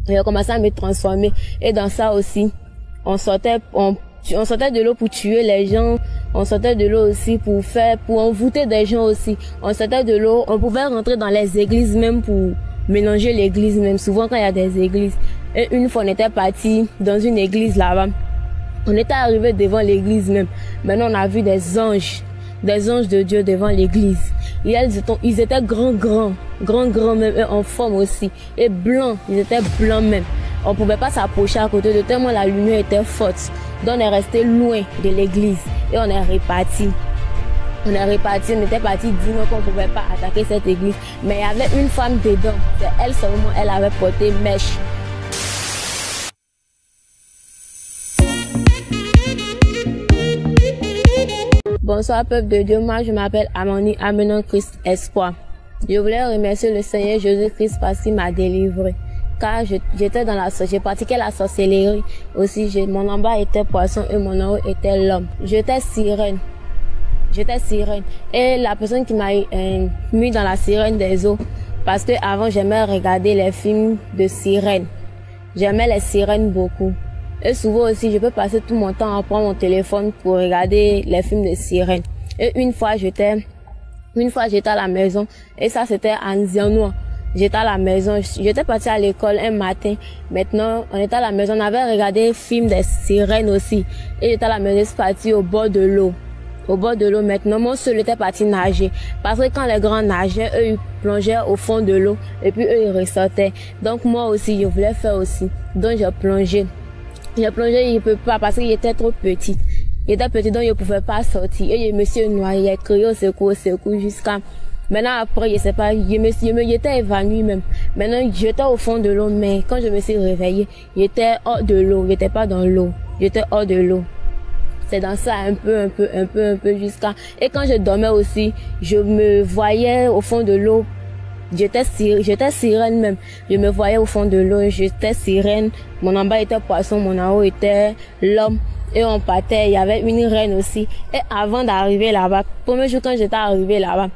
J'ai commencé à me transformer. Et dans ça aussi, on sortait de l'eau pour tuer les gens. On sortait de l'eau aussi pour envoûter des gens aussi. On sortait de l'eau, on pouvait rentrer dans les églises même pour mélanger l'église même. Souvent quand il y a des églises. Et une fois on était parti dans une église là-bas. On était arrivé devant l'église même. Maintenant on a vu des anges de Dieu devant l'église. Et ils étaient grands même, et en forme aussi. Et blancs, ils étaient blancs même. On pouvait pas s'approcher à côté de tellement la lumière était forte. Donc on est resté loin de l'église et on est reparti. On était parti dire qu'on pouvait pas attaquer cette église. Mais il y avait une femme dedans. C'est elle seulement, elle avait porté mèche. Bonsoir peuple de Dieu, moi je m'appelle Amani Amenant Christ Espoir. Je voulais remercier le Seigneur Jésus-Christ parce qu'il m'a délivré. Car j'ai pratiqué la sorcellerie aussi. Mon embarras était poisson et mon eau était l'homme. J'étais sirène. Et la personne qui m'a mis dans la sirène des eaux, parce que avant j'aimais regarder les films de sirènes. J'aimais les sirènes beaucoup. Et souvent aussi, je peux passer tout mon temps à prendre mon téléphone pour regarder les films de sirènes. Et une fois j'étais à la maison, et ça c'était en Zianois. J'étais à la maison, j'étais partie à l'école un matin. Maintenant, on était à la maison, on avait regardé film des sirènes aussi. Et j'étais à la maison, je suis partie au bord de l'eau. Maintenant, moi seul était parti nager. Parce que quand les grands nageaient, eux, ils plongeaient au fond de l'eau. Et puis eux, ils ressortaient. Donc moi aussi, je voulais faire aussi. Donc j'ai plongé, il peut pas parce qu'il était trop petit. Il était petit, donc il pouvait pas sortir. Et je me suis noyé, crié au secours jusqu'à... Maintenant, après, je sais pas, j'étais évanouie même. Maintenant, j'étais au fond de l'eau, mais quand je me suis réveillée, j'étais hors de l'eau. J'étais pas dans l'eau. J'étais hors de l'eau. C'est dans ça un peu jusqu'à... Et quand je dormais aussi, je me voyais au fond de l'eau. J'étais sirène même. Je me voyais au fond de l'eau, j'étais sirène. Mon embarras était poisson, mon en haut était l'homme. Et on partait, il y avait une reine aussi. Et avant d'arriver là-bas, premier jour quand j'étais arrivée là-bas,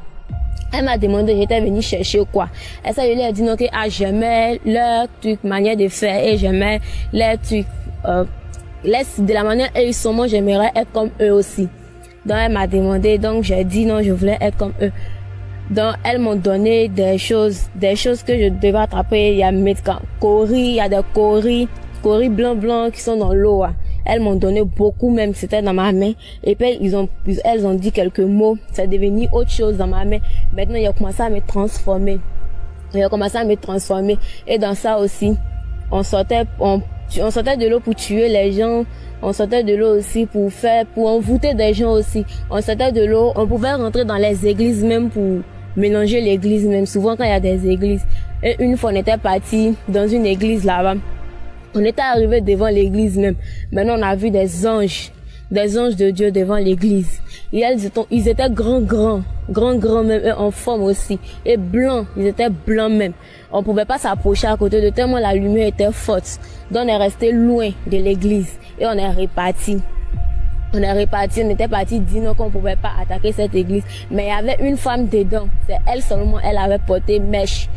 elle m'a demandé, j'étais venue chercher quoi. Et ça, je lui ai dit non, que j'aimais leur truc, manière de faire, et j'aimais leur truc, de la manière et ils sont, moi j'aimerais être comme eux aussi. Donc elle m'a demandé, donc j'ai dit non, je voulais être comme eux. Donc elles m'ont donné des choses que je devais attraper. Il y a des coris blancs qui sont dans l'eau. Elles m'ont donné beaucoup même, c'était dans ma main. Et puis elles ont dit quelques mots, c'est devenu autre chose dans ma main. Maintenant il a commencé à me transformer. Et dans ça aussi, on sortait de l'eau pour tuer les gens. On sortait de l'eau aussi pour envoûter des gens aussi. On sortait de l'eau, on pouvait rentrer dans les églises même pour mélanger l'église même. Souvent quand il y a des églises. Et une fois on était parti dans une église là-bas. On était arrivé devant l'église même. Maintenant on a vu des anges de Dieu devant l'église. Et ils étaient grands même, et en forme aussi. Et blancs, ils étaient blancs même. On pouvait pas s'approcher à côté de tellement la lumière était forte. Donc on est resté loin de l'église. Et on est reparti. On était parti dire qu'on pouvait pas attaquer cette église. Mais il y avait une femme dedans. C'est elle seulement, elle avait porté mèche.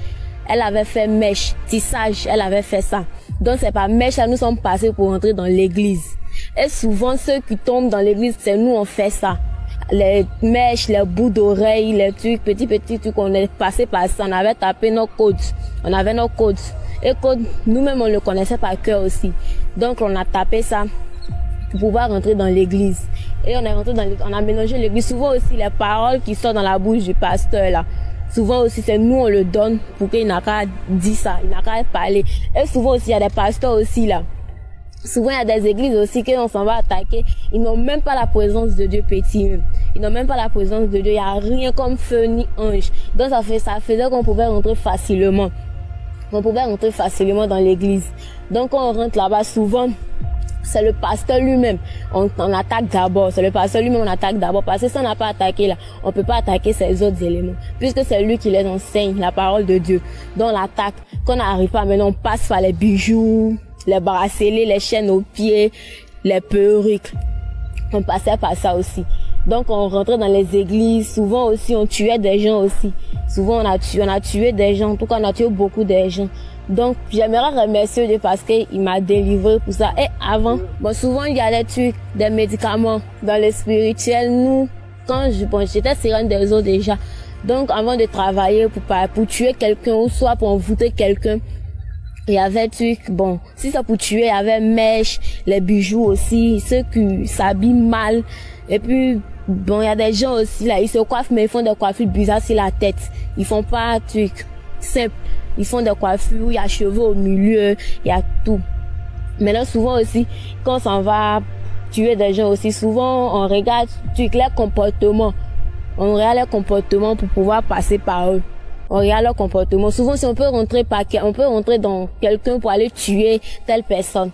Elle avait fait mèche, tissage, elle avait fait ça. Donc c'est par mèche, nous sommes passés pour entrer dans l'église. Et souvent, ceux qui tombent dans l'église, c'est nous, on fait ça. Les mèches, les bouts d'oreilles, les trucs, petits trucs, on est passé par ça. On avait tapé nos codes. On avait nos codes. Et codes, nous-mêmes, on le connaissait par cœur aussi. Donc on a tapé ça pour pouvoir rentrer dans l'église. Et on a mélangé l'église. Souvent aussi, les paroles qui sortent dans la bouche du pasteur là. Souvent aussi, c'est nous, on le donne pour qu'il n'a qu'à dire ça, il n'a qu'à parler. Et souvent aussi, il y a des pasteurs aussi là. Souvent, il y a des églises aussi qu'on s'en va attaquer. Ils n'ont même pas la présence de Dieu petit. Ils n'ont même pas la présence de Dieu. Il n'y a rien comme feu ni ange. Donc, ça faisait qu'on pouvait rentrer facilement. On pouvait rentrer facilement dans l'église. Donc, quand on rentre là-bas, souvent, c'est le pasteur lui-même. On attaque d'abord. C'est le pasteur lui-même, on attaque d'abord. Parce que si on n'a pas attaqué là, on peut pas attaquer ces autres éléments. Puisque c'est lui qui les enseigne, la parole de Dieu. Donc, on attaque. Quand on n'arrive pas, maintenant, on passe par les bijoux, les bracelets, les chaînes aux pieds, les perruques. On passait par ça aussi. Donc, on rentrait dans les églises. Souvent aussi, on tuait des gens aussi. Souvent, on a tué des gens. En tout cas, on a tué beaucoup de gens. Donc, j'aimerais remercier Dieu parce qu'il m'a délivré pour ça. Et avant, bon, souvent, il y a des trucs, des médicaments dans le spirituel. Nous, quand j'étais sirène des eaux déjà. Donc, avant de travailler pour tuer quelqu'un ou soit pour envoûter quelqu'un, il y avait trucs, bon, si c'est pour tuer, il y avait mèche, les bijoux aussi, ceux qui s'habillent mal. Et puis, bon, il y a des gens aussi, là, ils se coiffent, mais ils font des coiffures bizarres sur la tête. Ils font pas trucs simples. Ils font des coiffures, il y a cheveux au milieu, il y a tout. Maintenant, souvent aussi, quand on s'en va tuer des gens aussi, souvent, on regarde leurs comportements. On regarde leurs comportements pour pouvoir passer par eux. On regarde leur comportement. Souvent, si on peut rentrer dans quelqu'un pour aller tuer telle personne.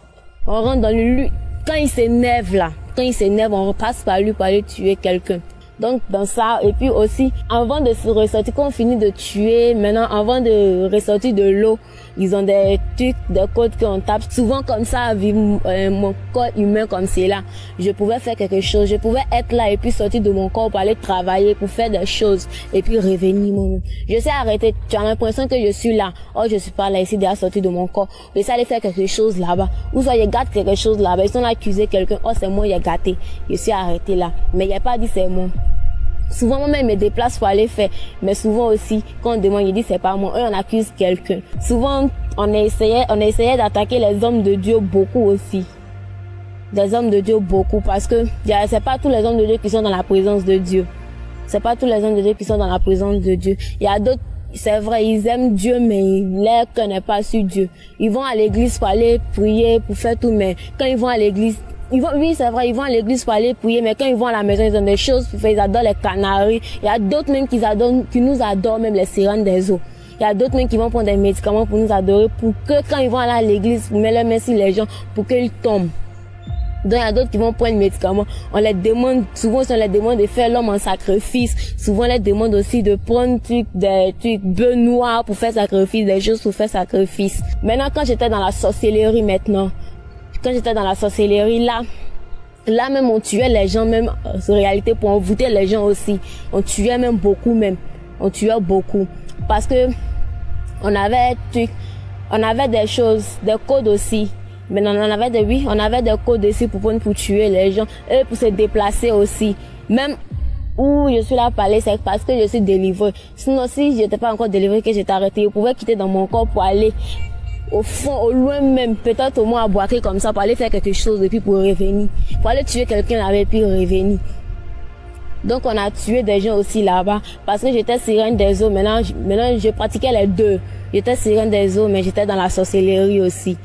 On rentre dans lui. Quand il s'énerve là, on repasse par lui pour aller tuer quelqu'un. Donc, dans ça, et puis aussi, avant de se ressortir, quand on finit de tuer, maintenant, avant de ressortir de l'eau, ils ont des trucs, des codes qu'on tape. Souvent, comme ça, avec mon corps humain comme c'est là, je pouvais faire quelque chose. Je pouvais être là et puis sortir de mon corps pour aller travailler, pour faire des choses, et puis revenir moi-même. Je sais arrêter. Tu as l'impression que je suis là. Oh, je suis pas là ici, déjà sorti de mon corps. Je sais aller faire quelque chose là-bas. Ou soit, je gâte quelque chose là-bas. Ils sont là accusés quelqu'un. Oh, c'est moi, j'ai gâté. Je suis arrêté là. Mais il n'y a pas dit c'est moi. Souvent, moi-même, je me déplace pour aller faire. Mais souvent aussi, quand on demande, il dit c'est pas moi. Eux, on accuse quelqu'un. Souvent, on essayait d'attaquer les hommes de Dieu beaucoup aussi. Des hommes de Dieu beaucoup. Parce que c'est pas tous les hommes de Dieu qui sont dans la présence de Dieu. C'est pas tous les hommes de Dieu qui sont dans la présence de Dieu. Il y a d'autres, c'est vrai, ils aiment Dieu, mais leur cœur n'est pas sur Dieu. Ils vont à l'église pour aller prier, pour faire tout, mais quand ils vont à l'église, oui, c'est vrai, ils vont à l'église pour aller prier, mais quand ils vont à la maison, ils ont des choses pour faire, ils adorent les canaris. Il y a d'autres même qui nous adorent, même les sirènes des eaux. Il y a d'autres même qui vont prendre des médicaments pour nous adorer, pour que quand ils vont aller à l'église, pour mettre leurs mains sur les gens, pour qu'ils tombent. Donc, il y a d'autres qui vont prendre des médicaments. On les demande, souvent, si on les demande de faire l'homme en sacrifice, souvent, on les demande aussi de prendre des trucs bœufs noirs pour faire sacrifice, des choses pour faire sacrifice. Maintenant, quand j'étais dans la sorcellerie là même on tuait les gens même en réalité pour envoûter les gens aussi. On tuait même beaucoup même. On tuait beaucoup parce que on avait des choses, des codes aussi. Mais on avait des codes aussi pour tuer les gens et pour se déplacer aussi. Même où je suis là à parler, c'est parce que je suis délivrée. Sinon, si j'étais pas encore délivrée, que j'étais arrêtée, je pouvais quitter dans mon corps pour aller au fond, au loin même, peut-être au moins à Boaké comme ça, pour aller faire quelque chose et puis pour revenir. Pour aller tuer quelqu'un là-bas et puis revenir. Donc on a tué des gens aussi là-bas parce que j'étais sirène des eaux. Maintenant je pratiquais les deux. J'étais sirène des eaux, mais j'étais dans la sorcellerie aussi.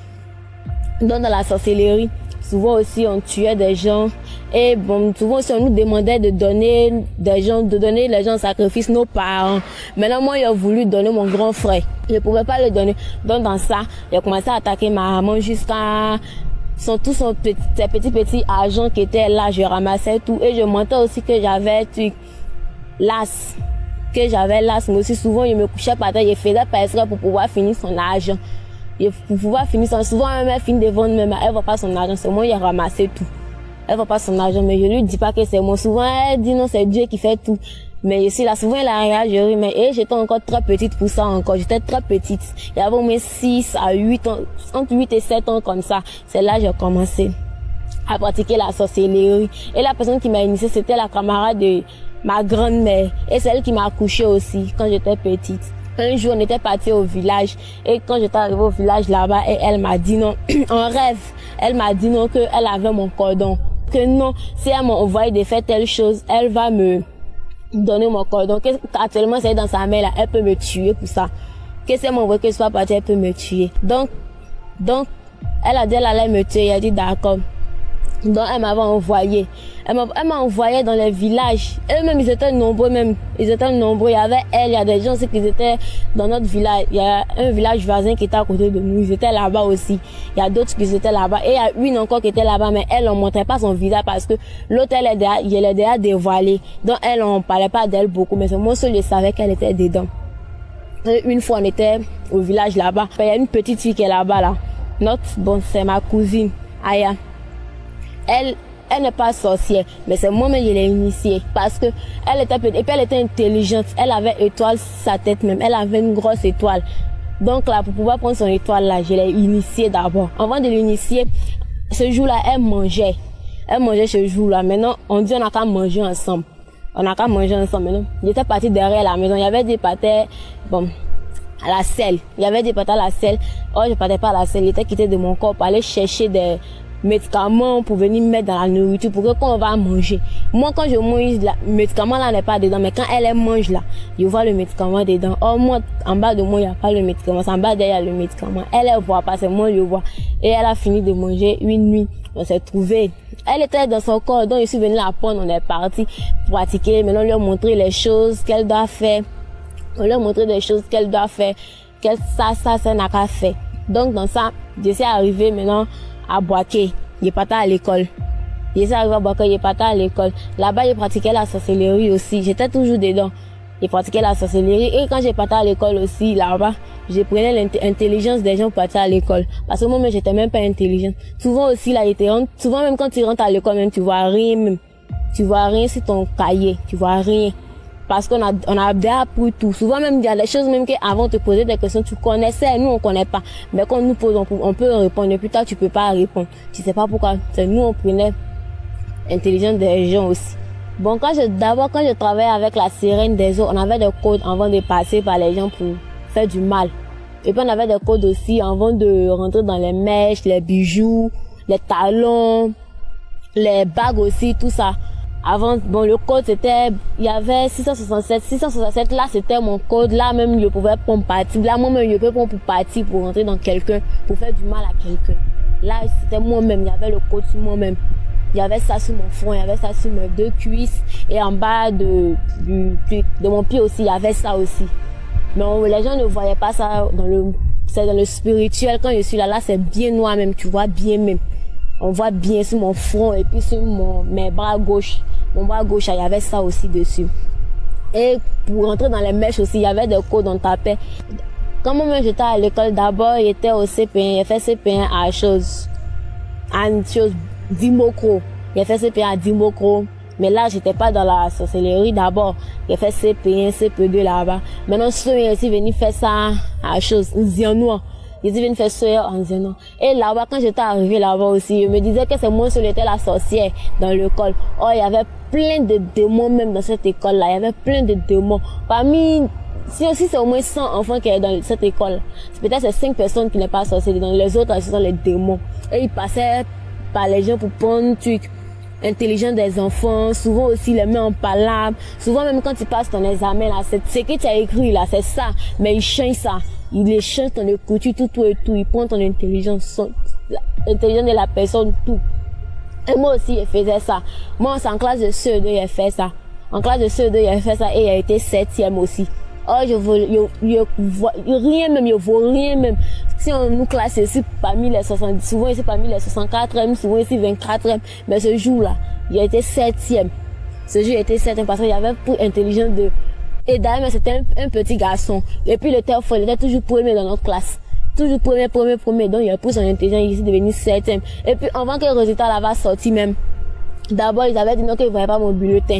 Donc dans la sorcellerie, souvent aussi on tuait des gens. Et bon, souvent aussi on nous demandait de donner les gens en sacrifice, nos parents. Maintenant moi j'ai voulu donner mon grand frère. Je pouvais pas le donner. Donc dans ça, j'ai commencé à attaquer ma maman jusqu'à ses petits argent qui étaient là. Je ramassais tout et je mentais aussi que j'avais l'as. Mais aussi souvent je me couchais par terre, je faisais pas exprès pour pouvoir finir son argent. Pour pouvoir finir son, souvent même elle finit de vendre même, elle va pas son argent, c'est moi qui ai ramassé tout. Elle va pas son argent, mais je lui dis pas que c'est moi. Souvent elle dit non, c'est Dieu qui fait tout. Mais je suis là, souvent elle a réagi, mais j'étais encore très petite pour ça encore. J'étais très petite. Il y avait au moins 6 à 8 ans, entre 8 et 7 ans comme ça. C'est là que j'ai commencé à pratiquer la sorcellerie. Et la personne qui m'a initiée, c'était la camarade de ma grand-mère. Et c'est elle qui m'a accouchée aussi quand j'étais petite. Un jour, on était parti au village. Et quand j'étais arrivée au village là-bas, elle m'a dit non, en rêve, elle m'a dit non, qu'elle avait mon cordon. Que non, si elle m'a envoyé de faire telle chose, elle va me donner mon cordon. Actuellement, c'est dans sa main là, elle peut me tuer pour ça. Que si elle m'envoie que je sois partie, elle peut me tuer. Donc, elle a dit elle allait me tuer. Elle a dit d'accord. Donc, elle m'avait envoyé. Elle m'a envoyé dans les villages. Eux-mêmes, ils étaient nombreux même. Ils étaient nombreux. Il y avait elle, il y a des gens aussi qui étaient dans notre village. Il y a un village voisin qui était à côté de nous. Ils étaient là-bas aussi. Il y a d'autres qui étaient là-bas. Et il y a une encore qui était là-bas, mais elle, on montrait pas son visage parce que l'autre, elle est déjà dévoilée. Donc, elle, on parlait pas d'elle beaucoup. Mais moi seul, je savais qu'elle était dedans. Et une fois, on était au village là-bas. Il y a une petite fille qui est là-bas, là. C'est ma cousine, Aya. Elle n'est pas sorcière, mais c'est moi-même qui l'ai initiée parce que elle était petite et puis elle était intelligente. Elle avait étoile sa tête même. Elle avait une grosse étoile. Donc là, pour pouvoir prendre son étoile là, je l'ai initié d'abord. Avant de l'initier, ce jour-là, elle mangeait. Elle mangeait ce jour-là. Maintenant, on dit on n'a qu'à manger ensemble. On n'a qu'à manger ensemble maintenant. J'étais partie derrière la maison. Il y avait des pâtés, bon, à la selle. Il y avait des pâtés à la selle. Oh, je partais pas à la selle. Il était quitté de mon corps pour aller chercher des médicaments pour venir mettre dans la nourriture pour que quand on va manger. Moi, quand je mange, le médicament là n'est pas dedans. Mais quand elle mange là, je vois le médicament dedans. Oh, moi, en bas de moi, il n'y a pas le médicament. C'est en bas d'elle, il y a le médicament. Elle voit pas, c'est moi, je vois. Et elle a fini de manger une nuit. On s'est trouvé. Elle était dans son corps, donc je suis venue la prendre, on est parti pratiquer. Maintenant, on lui a montré les choses qu'elle doit faire. On lui a montré des choses qu'elle doit faire, ça n'a qu'à faire. Donc, dans ça, je suis arrivée maintenant à Boaké. Il est parti à l'école. Je suis arrivée à Boaké, il est parti à l'école. Là-bas, il pratiquait la sorcellerie aussi. J'étais toujours dedans. Il pratiquait la sorcellerie. Et quand j'ai parti à l'école aussi, là-bas, je prenais l'intelligence des gens pour partir à l'école. Parce que moi, même, j'étais même pas intelligente. Souvent aussi, là, souvent même quand tu rentres à l'école, même, tu vois rien, même. Tu vois rien sur ton cahier. Tu vois rien. Parce qu'on a bien appris tout. Souvent même, il y a des choses même qu'avant de te poser des questions, tu connaissais, nous, on connaît pas. Mais quand on nous pose, on peut répondre. Et plus tard, tu peux pas répondre. Tu sais pas pourquoi. C'est nous, on prenait l'intelligence des gens aussi. Bon, d'abord, quand je travaillais avec la sirène des eaux, on avait des codes avant de passer par les gens pour faire du mal. Et puis, on avait des codes aussi avant de rentrer dans les mèches, les bijoux, les talons, les bagues aussi, tout ça. Avant, bon, le code c'était, il y avait 667. 667, là, c'était mon code. Là, même, je pouvais prendre parti. Là, moi-même, je peux prendre pour partir, pour rentrer dans quelqu'un, pour faire du mal à quelqu'un. Là, c'était moi-même. Il y avait le code sur moi-même. Il y avait ça sur mon front, il y avait ça sur mes deux cuisses. Et en bas de mon pied aussi, il y avait ça aussi. Mais les gens ne voyaient pas ça c'est dans le spirituel. Quand je suis là, c'est bien noir même. Tu vois bien même. On voit bien sur mon front et puis sur mes bras gauche. Mon bras gauche, il y avait ça aussi dessus. Et pour rentrer dans les mèches aussi, il y avait des codes, on tapait. Quand moi-même j'étais à l'école, d'abord, j'étais au CP1, j'ai fait CP1 à une chose Dimokro. J'ai fait CP1 à Dimokro. Mais là, j'étais pas dans la sorcellerie d'abord. J'ai fait CP1, CP2 là-bas. Maintenant, je suis aussi venu faire ça à chose, Zianois. Je suis venu faire ça en Zianois. Et là-bas, quand j'étais arrivée là-bas aussi, je me disais que c'est moi seule était la sorcière dans l'école. Oh, il y avait plein de démons même dans cette école-là. Il y avait plein de démons. Parmi, si aussi c'est au moins 100 enfants qui sont dans cette école. Peut-être c'est 5 personnes qui n'est pas sorcières. Dans les autres, ce sont les démons. Et ils passaient par les gens pour prendre truc intelligent des enfants, souvent aussi les mains en palabre, souvent même quand tu passes ton examen là, c'est ce que tu as écrit là, c'est ça, mais ils changent ça, ils les changent ton écriture, tout et tout, ils prennent ton intelligence, l'intelligence de la personne, tout. Et moi aussi, je faisais ça. Moi, c'est en classe de CE2, j'ai fait ça. En classe de CE2, j'ai fait ça et j'ai été 7e aussi. Oh, je vois rien même, je vois rien même. Si on nous classe ici parmi les 70, souvent ici parmi les 64e, souvent ici 24e, mais ce jour-là, il a été 7e. Ce jour, il a été 7e parce qu'il y avait pour intelligence de... Et d'ailleurs, c'était un petit garçon. Et puis, il était toujours premier dans notre classe. Toujours premier. Donc, il a pris son intelligence, il est devenu 7e. Et puis, avant que le résultat là va sortir même, d'abord, ils avaient dit non qu'ils ne voyaient pas mon bulletin.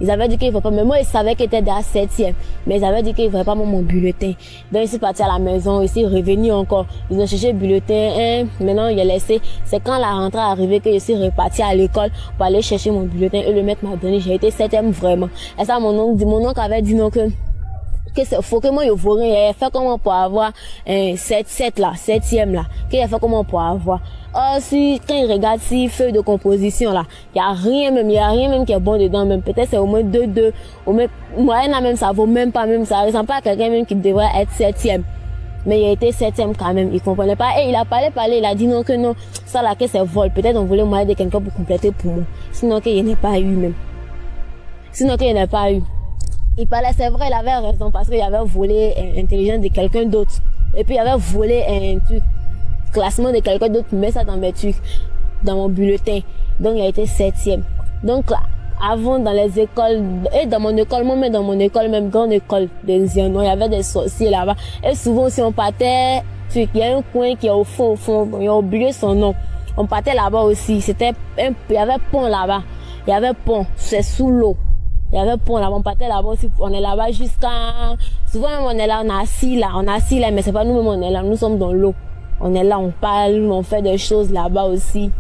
Ils avaient dit qu'ils ne voyaient pas, mais moi, ils savaient qu'ils étaient déjà 7e. Mais ils avaient dit qu'ils ne voyaient pas mon bulletin. Donc, ils sont partis à la maison, ils sont revenus encore. Ils ont cherché le bulletin, maintenant, ils ont laissé. C'est quand la rentrée est arrivée que je suis reparti à l'école pour aller chercher mon bulletin et le maître m'a donné. J'ai été 7e vraiment. Et ça, mon oncle avait dit non que c'est faux, que moi, il faut rien. Il fait comment pour avoir 7 là, 7e là. Qu'il a fait comment pour avoir. Oh, si, quand il regarde si feuille de composition là, il y a rien même qui est bon dedans même. Peut-être c'est au moins 2, au moins, moyenne même, ça vaut même pas même, ça ressemble pas à quelqu'un même qui devrait être 7e. Mais il a été 7e quand même, il comprenait pas. Et il a parlé, il a dit non que non, ça là que c'est vol. Peut-être on voulait moyen de quelqu'un pour compléter pour moi. Sinon qu'il n'y en ait pas eu même. Il parlait, c'est vrai, il avait raison parce qu'il avait volé l'intelligence de quelqu'un d'autre. Et puis il avait volé un truc, classement de quelqu'un d'autre, mais ça dans mes trucs, dans mon bulletin. Donc il a été 7e. Donc là, avant dans les écoles, et dans mon école, moi-même dans mon école, même grande école de Zianois, il y avait des sorciers là-bas. Et souvent si on partait, il y a un coin qui est au fond, il a oublié son nom. On partait là-bas aussi, il y avait pont là-bas. Il y avait pont, c'est sous l'eau. Il y avait pour là, on partait là-bas aussi, on est là-bas jusqu'à, souvent même on est là, on est assis là, mais c'est pas nous-mêmes, on est là, nous sommes dans l'eau. On est là, on parle, on fait des choses là-bas aussi.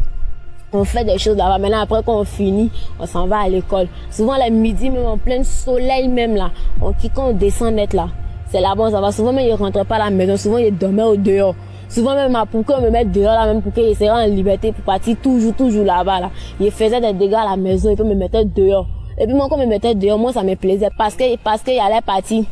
On fait des choses là-bas. Maintenant, après, quand on finit, on s'en va à l'école. Souvent, le midi, même en plein soleil, même là, quand on descend net là, c'est là-bas, on s'en va. Souvent, même, ils rentraient pas à la maison. Souvent, ils dormaient au dehors. Souvent, même, pour qu'on me mette dehors là, même pour qu'ils seraient en liberté pour partir toujours là-bas là. Ils faisaient des dégâts à la maison, ils peuvent me mettre dehors. Et puis, moi, quand on me mettait dehors, moi, ça me plaisait parce qu'il allait partir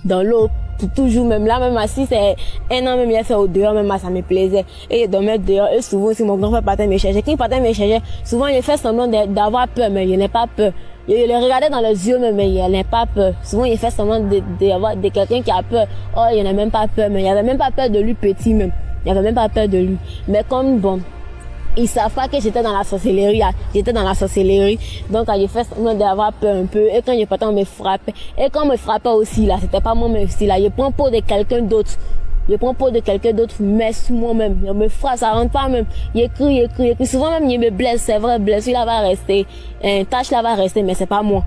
dans l'eau. Toujours même là, même assis, c'est un an même, il a fait au dehors, même ça me plaisait. Et il dormait dehors, et souvent, si mon grand-père partait me chercher, quand il partait me chercher, souvent, il fait semblant d'avoir peur, mais il n'a pas peur. Il le regardait dans les yeux, mais il n'a pas peur. Souvent, il fait semblant d'avoir de quelqu'un qui a peur. Oh, il n'a même pas peur, mais il avait même pas peur de lui petit, même. Il avait même pas peur de lui. Mais comme, bon, ils savent pas que j'étais dans la sorcellerie. J'étais dans la sorcellerie. Donc, quand j'ai fait semblant d'avoir peur un peu, et quand je partais, on me frappait. Et quand on me frappait aussi, là, c'était pas moi-même aussi, là. Je prends peau de quelqu'un d'autre. Je prends peau de quelqu'un d'autre, mais sous moi-même. On me frappe, ça rentre pas même. Il crie. Souvent même, il me blesse, c'est vrai, blessure là va rester. Tâche là va rester, mais c'est pas moi.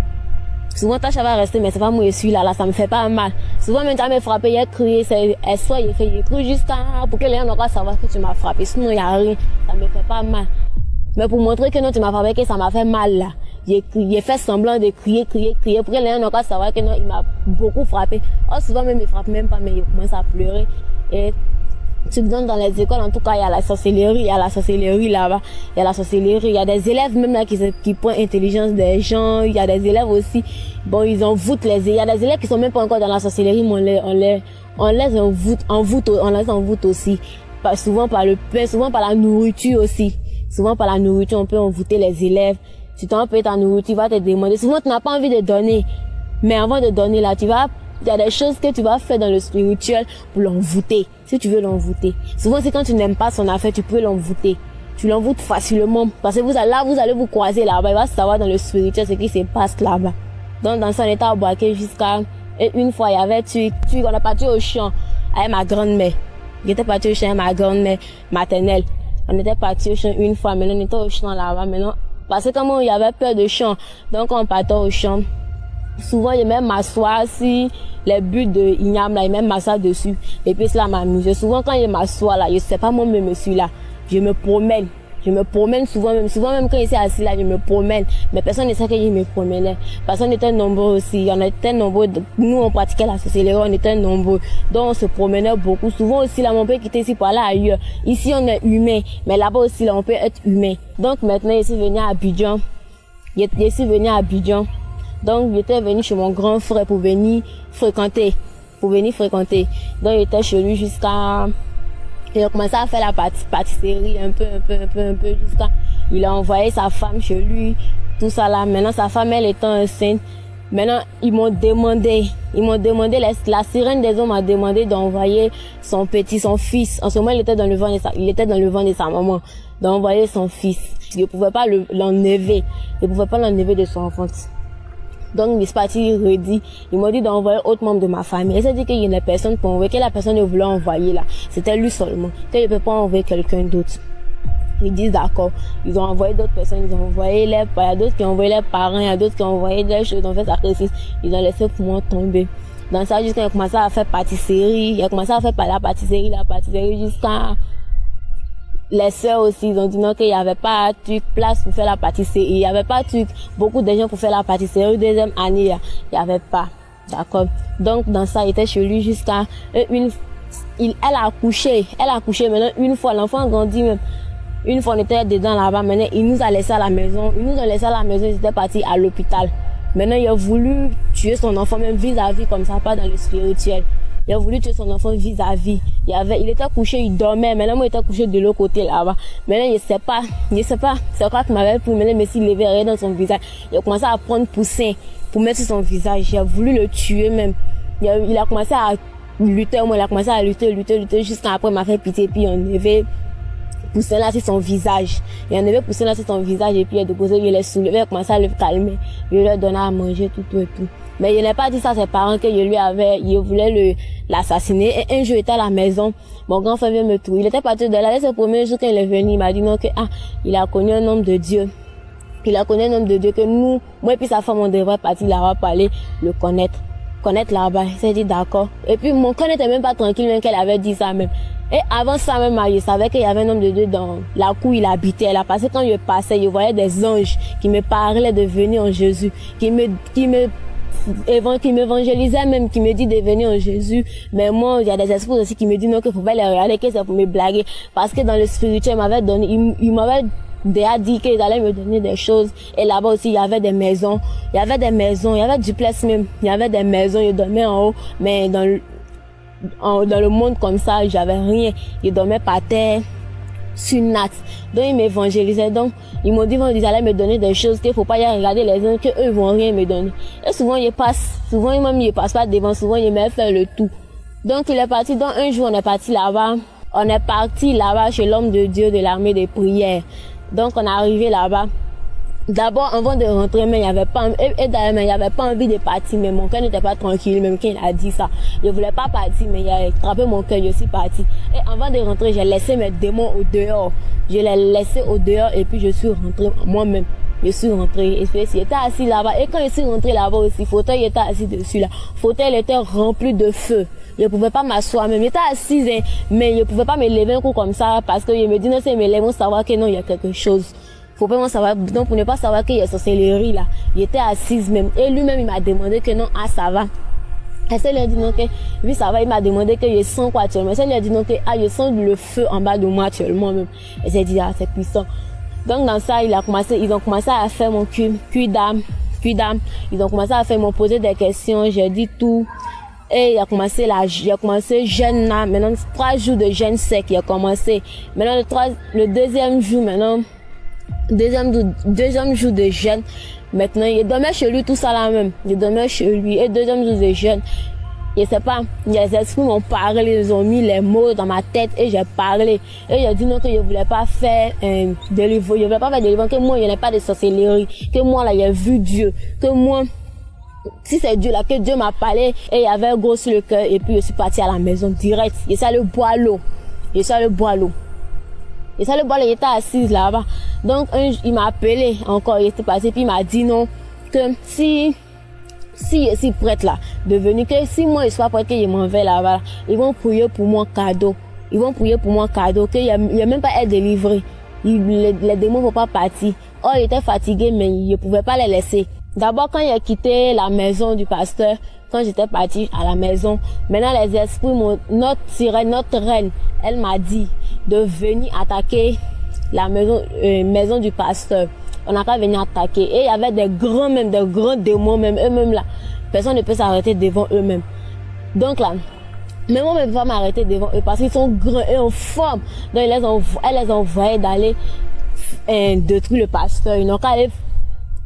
Souvent, tâche là va rester, mais c'est pas moi, je suis là, ça me fait pas mal. Souvent, même, quand il m'a frappé, il a crié, il crie jusqu'à, pour que les gens n'aient savoir que tu m'as frappé. Sinon, il y a rien, ça me fait pas mal. Mais pour montrer que non, tu m'as frappé, que ça m'a fait mal, là. J'ai fait semblant de crier, pour que les gens n'aient savoir que non, il m'a beaucoup frappé. Oh, souvent, même, il frappe même pas, mais il commence à pleurer. Et, tu me donnes dans les écoles, en tout cas, il y a la sorcellerie là-bas. Il y a la sorcellerie, il y a des élèves même là qui prennent intelligence des gens, il y a des élèves aussi, bon, ils envoûtent il y a des élèves qui sont même pas encore dans la sorcellerie, mais on les envoûte aussi. Souvent par le pain, souvent par la nourriture aussi. Souvent par la nourriture, on peut envoûter les élèves. Si tu as un peu ta nourriture, tu vas te demander. Souvent, tu n'as pas envie de donner. Mais avant de donner là, il y a des choses que tu vas faire dans le spirituel pour l'envoûter. Si tu veux l'envoûter. Souvent, c'est quand tu n'aimes pas son affaire, tu peux l'envoûter. Tu l'envoûtes facilement. Parce que vous allez vous croiser là-bas. Il va savoir dans le spirituel ce qui se passe là-bas. Donc, dans son état à Boaké jusqu'à, et une fois, il y avait on a parti au champ avec ma grand-mère. J'étais parti au champ avec ma grand-mère maternelle. On était parti au champ une fois. Maintenant, on était au champ là-bas. Maintenant, parce que comme il y avait peur de champ. Donc, on partait au champ. Souvent, il même m'assoit si les buts de igname là, il même m'assoit dessus. Et puis, cela m'amuse. Souvent, quand il m'assoit là, je sais pas moi-même, je suis là. Je me promène souvent même quand il s'est assis là, je me promène. Mais personne ne sait que je me promenais. Parce qu'on était nombreux aussi. On était nombreux. Nous, on pratiquait la sorcellerie, on était nombreux. Donc, on se promenait beaucoup. Souvent aussi, là, on peut quitter ici pour aller ailleurs. Ici, on est humain. Mais là-bas aussi, là, on peut être humain. Donc, maintenant, je suis venu à Abidjan. Donc, j'étais venu chez mon grand frère pour venir fréquenter. Donc, j'étais chez lui jusqu'à, il a commencé à faire la pâtisserie un peu, jusqu'à, il a envoyé sa femme chez lui, tout ça là. Maintenant, sa femme, elle étant enceinte. Maintenant, ils m'ont demandé, la sirène des hommes m'a demandé d'envoyer son fils. En ce moment, il était dans le ventre de sa maman. D'envoyer son fils. Je ne pouvais pas l'enlever. De son enfance. Donc, il est parti redit. Ils m'ont dit d'envoyer autre membre de ma famille. Il s'est dit qu'il y a une personne pour envoyer, que la personne ne voulait envoyer là. C'était lui seulement. Que je ne peux pas envoyer quelqu'un d'autre. Ils disent d'accord. Ils ont envoyé d'autres personnes. Ils ont envoyé il y a d'autres qui ont envoyé les parents. Il y a d'autres qui ont envoyé des choses. Ils ont fait sacrifice. Ils ont laissé pour moi tomber. Dans ça, jusqu'à commencé à faire pâtisserie. Il a commencé à faire la pâtisserie jusqu'à, les sœurs aussi, ils ont dit non qu'il n'y avait pas place pour faire la pâtisserie. Il n'y avait pas beaucoup de gens pour faire la pâtisserie. Deuxième année, il n'y avait pas. D'accord. Donc, dans ça, il était chez lui jusqu'à elle a accouché maintenant une fois. L'enfant grandit même. Une fois, on était dedans là-bas. Maintenant, il nous a laissé à la maison. Ils étaient partis à l'hôpital. Maintenant, il a voulu tuer son enfant même vis-à-vis comme ça, pas dans le spirituel. Il a voulu tuer son enfant vis-à-vis. Il était couché, il dormait. Maintenant, moi, il était couché de l'autre côté là-bas. Maintenant, je sais pas. C'est quoi qu'il m'avait pris. Maintenant, mais s'il levait rien dans son visage. Il a commencé à prendre poussin pour mettre sur son visage. Il a voulu le tuer même. Il a commencé à lutter. Moi, il a commencé à lutter jusqu'à après, il m'a fait pitié. Puis, on avait poussin là sur son visage. Il en avait poussé là sur son visage. Et puis, il a déposé, il l'a soulevé, il a commencé à le calmer. Il lui a donné à manger, tout. Mais il n'a pas dit ça à ses parents que il voulait l'assassiner. Et un jour, il était à la maison. Mon grand frère vient me trouver. Il était parti de là. C'est le premier jour qu'il est venu. Il m'a dit non, il a connu un homme de Dieu. Il a connu un homme de Dieu que nous, moi et puis sa femme, on devrait partir là-bas pour aller le connaître là-bas. Il s'est dit d'accord. Et puis mon cœur n'était même pas tranquille, même qu'elle avait dit ça même. Et avant ça même, je savais qu'il y avait un homme de Dieu dans la cour où il habitait là. Parce que quand je passais, je voyais des anges qui me parlaient de venir en Jésus, qui m'évangélisait même, qui me dit de venir en Jésus. Mais moi, il y a des esprits aussi qui me disent non, qu'il faut pas les regarder, que c'est pour me blaguer. Parce que dans le spirituel, il m'avait déjà dit qu'ils allaient me donner des choses. Et là-bas aussi, il y avait des maisons. Il y avait du place même. Il y avait des maisons, je dormais en haut. Mais dans le monde comme ça, j'avais rien. Je dormais par terre, sur une natte. Donc, ils m'évangélisaient. Donc, ils m'ont dit qu'ils allaient me donner des choses, qu'il faut pas y regarder les uns, qu'eux vont rien me donner. Et souvent, ils passent pas devant, souvent, ils me font le tout. Donc, il est parti. Donc, un jour, on est parti là-bas chez l'homme de Dieu de l'armée des prières. Donc, on est arrivé là-bas. D'abord, avant de rentrer, mais il y avait pas envie de partir, mais mon cœur n'était pas tranquille, même quand il a dit ça. Je voulais pas partir, mais il a attrapé mon cœur, je suis partie. Et avant de rentrer, j'ai laissé mes démons au dehors. Je les laissé au dehors et puis je suis rentrée moi-même. Je suis rentrée, et puis j'étais assis là-bas. Et quand je suis rentrée là-bas aussi, fauteuil était assis dessus là. Fauteuil était rempli de feu. Je pouvais pas m'asseoir même. J'étais assise, hein, mais je pouvais pas me lever un coup comme ça parce que je me dis non, c'est me lever, on savoir que non, il y a quelque chose. Faut pas savoir, donc pour ne pas savoir qu'il y a sorcellerie là. J'étais assise même. Et lui-même, il m'a demandé que non, ah, ça va. Et ça lui a dit non que, oui, ça va, il m'a demandé que je sens quoi actuellement. Et ça lui a dit non que, ah, je sens le feu en bas de moi actuellement même. Et j'ai dit, ah, c'est puissant. Donc dans ça, ils ont commencé à faire mon cuit d'âme. Ils ont commencé à faire, m'ont posé des questions, j'ai dit tout. Et il a commencé jeûne là. Maintenant, 3 jours de jeûne sec, il a commencé. Maintenant, le deuxième jour, deuxième jour de jeûne. Maintenant, il dormait chez lui, tout ça là même. Il dormait chez lui. Et deuxième jour de jeûne. Je sais pas, les esprits m'ont parlé, ils ont mis les mots dans ma tête et j'ai parlé. Et j'ai dit non, que je voulais pas faire délivrance, que moi, il n'y a pas de sorcellerie, que moi, là, j'ai vu Dieu, que moi, si c'est Dieu là, que Dieu m'a parlé et il y avait un gros sur le cœur et puis je suis partie à la maison direct. Et ça, le bois l'eau. Il était assise là-bas. Donc, il m'a appelé encore, il était passé, puis il m'a dit non, que si je suis prête là, de venir, que si moi je suis prête, que je m'en vais là-bas, ils vont prier pour moi cadeau. Qu'il n'y a même pas être délivré. Les démons ne vont pas partir. Oh, il était fatigué, mais il ne pouvait pas les laisser. D'abord, quand j'ai quitté la maison du pasteur, quand j'étais partie à la maison, maintenant les esprits notre reine, elle m'a dit de venir attaquer la maison du pasteur. On n'a qu'à venir attaquer. Et il y avait des grands démons même, eux-mêmes là. Personne ne peut s'arrêter devant eux-mêmes. Donc là, même moi, je ne peux pas m'arrêter devant eux parce qu'ils sont grands et en forme. Donc elle les a envoyés d'aller détruire le pasteur. Ils n'ont qu'à aller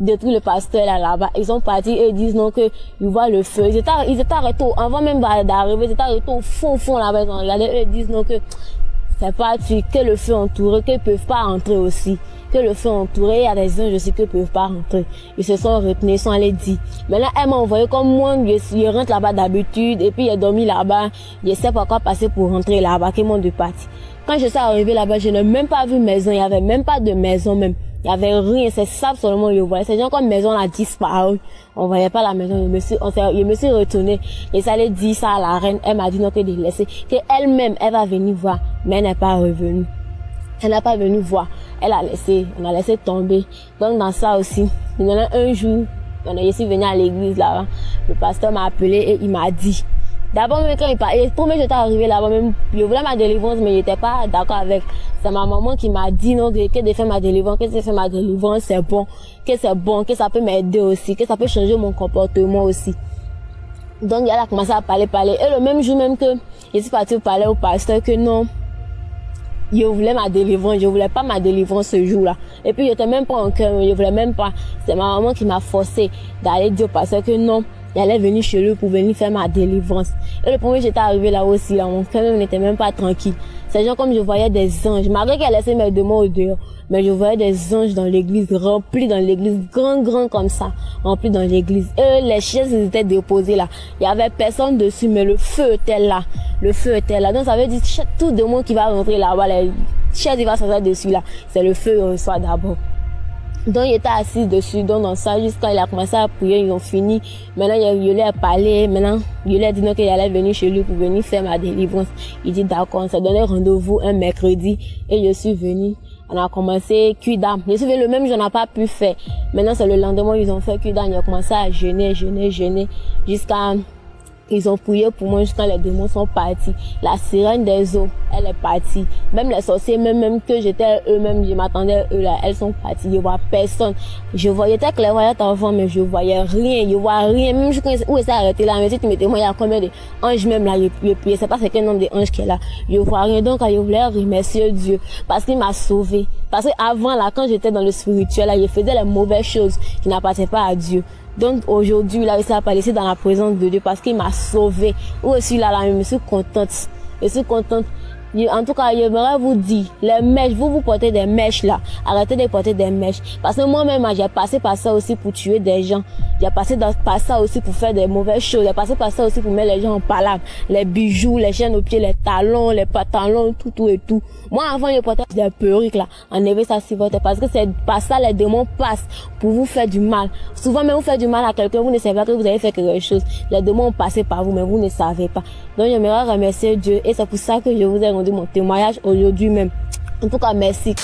détruire le pasteur là-bas. Ils sont partis et ils disent non que ils voient le feu. Ils étaient arrêtés avant même d'arriver. Ils étaient arrêtés au fond là-bas. Ils ont regardé, eux ils disent non que c'est pas que le feu entouré, qu'ils peuvent pas entrer aussi. Que le feu entouré, il y a des anges aussi qui peuvent pas rentrer. Ils se sont retenus, ils sont allés dire. Maintenant, elle m'a envoyé comme moi, je rentre là-bas d'habitude, et puis j'ai dormi là-bas. Je sais pas quoi passer pour rentrer là-bas, qui m'ont de parti. Quand je suis arrivée là-bas, je n'ai même pas vu maison, il y avait même pas de maison même. Il y avait rien, c'est ça seulement je voyais. C'est genre comme maison a disparu. On voyait pas la maison, je me suis retournée. Et ça allait dire ça à la reine, elle m'a dit non que de laisser, que elle-même, elle va venir voir, mais elle n'est pas revenue. Elle n'a pas venu voir. On a laissé tomber. Donc dans ça aussi, il y en a un jour, je suis venue à l'église là-bas. Le pasteur m'a appelé et il m'a dit. D'abord même quand il parlait, pour moi j'étais arrivée là-bas même, je voulais ma délivrance mais j'étais pas d'accord avec. C'est ma maman qui m'a dit non que de faire ma délivrance, c'est bon, que ça peut m'aider aussi, que ça peut changer mon comportement aussi. Donc elle a commencé à parler. Et le même jour même que je suis partie parler au pasteur que non. Je voulais ma délivrance, je voulais pas ma délivrance ce jour-là. Et puis, j'étais même pas en cœur, je voulais même pas. C'est ma maman qui m'a forcé d'aller dire au pasteur que non, j'allais venir chez lui pour venir faire ma délivrance. Et le premier, j'étais arrivé là aussi, là, mon cœur n'était même pas tranquille. C'est genre comme je voyais des anges, malgré qu'elle laissait mes démons au dehors, mais je voyais des anges dans l'église, remplis dans l'église, grand comme ça, remplis dans l'église. Et les chaises étaient déposées là. Il y avait personne dessus, mais le feu était là. Donc ça veut dire tout démon qui va rentrer là-bas, les chaises il va s'asseoir dessus là. C'est le feu soit d'abord. Donc, il était assis dessus, donc dans ça, jusqu'à il a commencé à prier, ils ont fini. Maintenant, il lui a parlé, maintenant, il lui a dit non qu'il allait venir chez lui pour venir faire ma délivrance. Il dit d'accord, on s'est donné rendez-vous un mercredi, et je suis venue. On a commencé cuidam. Je suis venue le même jour, on n'a pas pu faire. Maintenant, c'est le lendemain, ils ont fait cuidam, ils ont commencé à jeûner, jusqu'à, ils ont prié pour moi jusqu'à les démons sont partis. La sirène des eaux, elle est partie. Même les sorciers, même que j'étais eux-mêmes, je m'attendais eux là, elles sont parties. Je vois personne. Je voyais clairvoyante avant, mais je voyais rien. Je vois rien. Même je connaissais où est-ce arrêté là. Mais si tu me témoignes, il y a combien d'anges même là, je priais. C'est pas c'est quel nombre d'anges qui est là. Je vois rien. Donc, je voulais remercier Dieu parce qu'il m'a sauvé. Parce que avant là, quand j'étais dans le spirituel là, je faisais les mauvaises choses qui n'appartenaient pas à Dieu. Donc aujourd'hui, là, il s'est appelé dans la présence de Dieu parce qu'il m'a sauvé. Ou aussi là, je me suis contente. Je suis contente. En tout cas, j'aimerais vous dire, les mèches, vous portez des mèches là. Arrêtez de porter des mèches. Parce que moi-même, j'ai passé par ça aussi pour tuer des gens. J'ai passé par ça aussi pour faire des mauvaises choses. J'ai passé par ça aussi pour mettre les gens en palabre. Les bijoux, les chaînes aux pieds, les talons, les pantalons, tout et tout. Moi, avant, je portais des perruques là. Enlevez ça sur votre tête. Parce que c'est par ça, les démons passent pour vous faire du mal. Souvent, même vous faites du mal à quelqu'un, vous ne savez pas que vous avez fait quelque chose. Les démons ont passé par vous, mais vous ne savez pas. Donc, j'aimerais remercier Dieu. Et c'est pour ça que je vous ai rendu mon témoignage aujourd'hui même. En tout cas, merci.